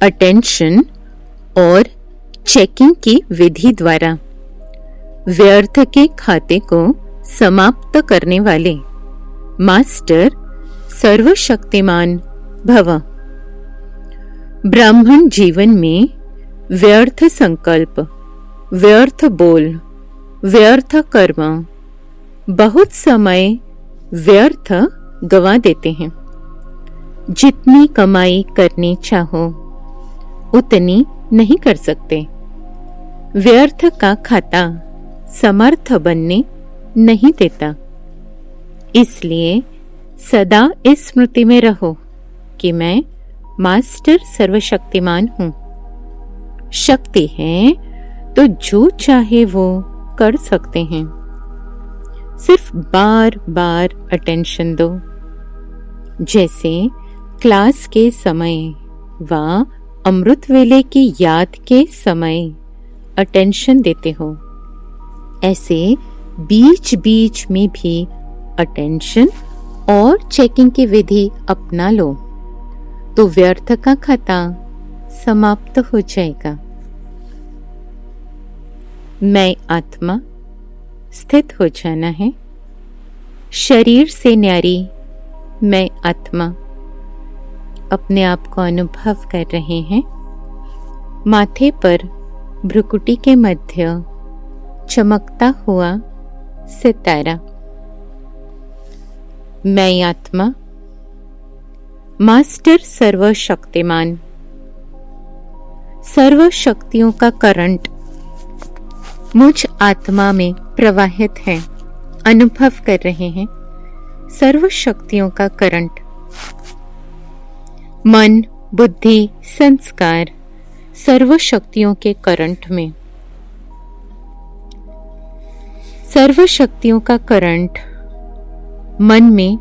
Attention और checking की विधि द्वारा व्यर्थ के खाते को समाप्त करने वाले मास्टर सर्वशक्तिमान भव। ब्राह्मण जीवन में व्यर्थ संकल्प, व्यर्थ बोल, व्यर्थ कर्म, बहुत समय व्यर्थ गवा देते हैं। जितनी कमाई करनी चाहो उतनी नहीं कर सकते। व्यर्थ का खाता समर्थ बनने नहीं देता। इसलिए सदा इस स्मृति में रहो कि मैं मास्टर सर्वशक्तिमान हूं। शक्ति है तो जो चाहे वो कर सकते हैं। सिर्फ बार बार अटेंशन दो। जैसे क्लास के समय व अमृत वेले की याद के समय अटेंशन देते हो, ऐसे बीच बीच में भी अटेंशन और चेकिंग की विधि अपना लो तो व्यर्थ का खाता समाप्त हो जाएगा। मैं आत्मा स्थित हो जाना है। शरीर से न्यारी मैं आत्मा अपने आप को अनुभव कर रहे हैं। माथे पर भ्रुकुटी के मध्य चमकता हुआ सितारा। मैं आत्मा मास्टर सर्वशक्तिमान, सर्व शक्तियों का करंट मुझ आत्मा में प्रवाहित है। अनुभव कर रहे हैं सर्व शक्तियों का करंट। मन, बुद्धि, संस्कार सर्व शक्तियों के करंट में। सर्व शक्तियों का करंट मन में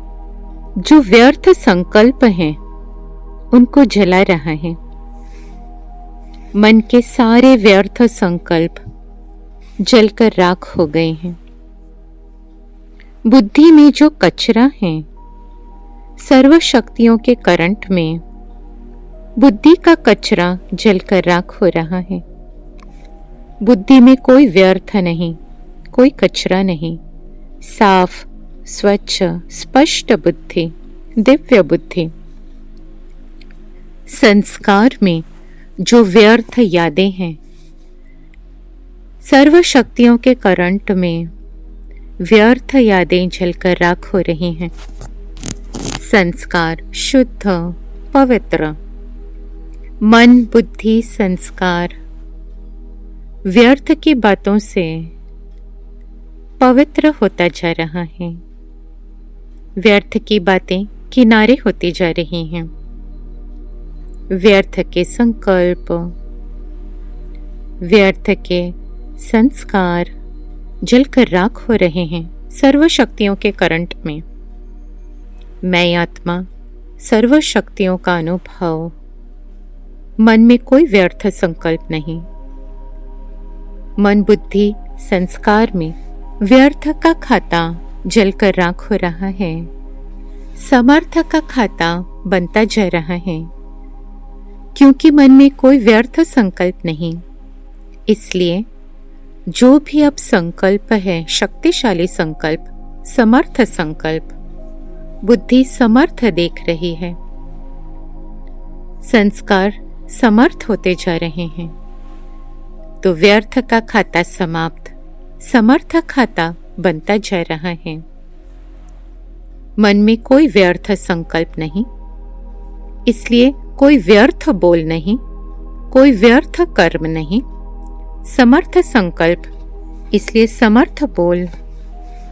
जो व्यर्थ संकल्प हैं उनको जला रहा है। मन के सारे व्यर्थ संकल्प जलकर राख हो गए हैं। बुद्धि में जो कचरा है, सर्व शक्तियों के करंट में बुद्धि का कचरा जलकर राख हो रहा है। बुद्धि में कोई व्यर्थ नहीं, कोई कचरा नहीं। साफ, स्वच्छ, स्पष्ट बुद्धि, दिव्य बुद्धि। संस्कार में जो व्यर्थ यादें हैं, सर्व शक्तियों के करंट में व्यर्थ यादें जलकर राख हो रही हैं। संस्कार शुद्ध, पवित्र। मन, बुद्धि, संस्कार व्यर्थ की बातों से पवित्र होता जा रहा है। व्यर्थ की बातें किनारे होती जा रही हैं। व्यर्थ के संकल्प, व्यर्थ के संस्कार जलकर राख हो रहे हैं सर्व शक्तियों के करंट में। मैं आत्मा सर्व शक्तियों का अनुभव। मन में कोई व्यर्थ संकल्प नहीं। मन, बुद्धि, संस्कार में व्यर्थ का खाता जलकर राख हो रहा है। समर्थ का खाता बनता जा रहा है। क्योंकि मन में कोई व्यर्थ संकल्प नहीं, इसलिए जो भी अब संकल्प है, शक्तिशाली संकल्प, समर्थ संकल्प, बुद्धि समर्थ देख रही है। संस्कार समर्थ होते जा रहे हैं तो व्यर्थ का खाता समाप्त, समर्थ खाता बनता जा रहा है। मन में कोई व्यर्थ संकल्प नहीं, इसलिए कोई व्यर्थ बोल नहीं, कोई व्यर्थ कर्म नहीं। समर्थ संकल्प, इसलिए समर्थ बोल,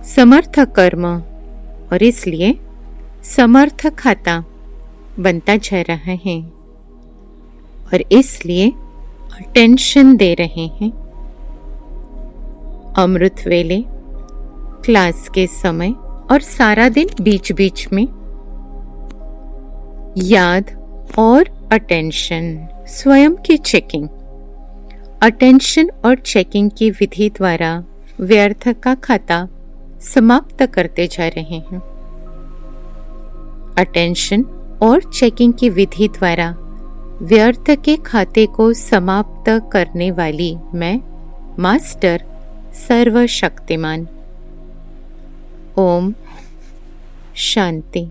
समर्थ कर्म और इसलिए समर्थ खाता बनता जा रहा है। और इसलिए अटेंशन दे रहे हैं। अमृत वेले, क्लास के समय और सारा दिन बीच बीच में याद और अटेंशन, स्वयं की चेकिंग। अटेंशन और चेकिंग की विधि द्वारा व्यर्थ का खाता समाप्त करते जा रहे हैं। अटेंशन और चेकिंग की विधि द्वारा व्यर्थ के खाते को समाप्त करने वाली मैं, मास्टर सर्वशक्तिमान। ओम शांति।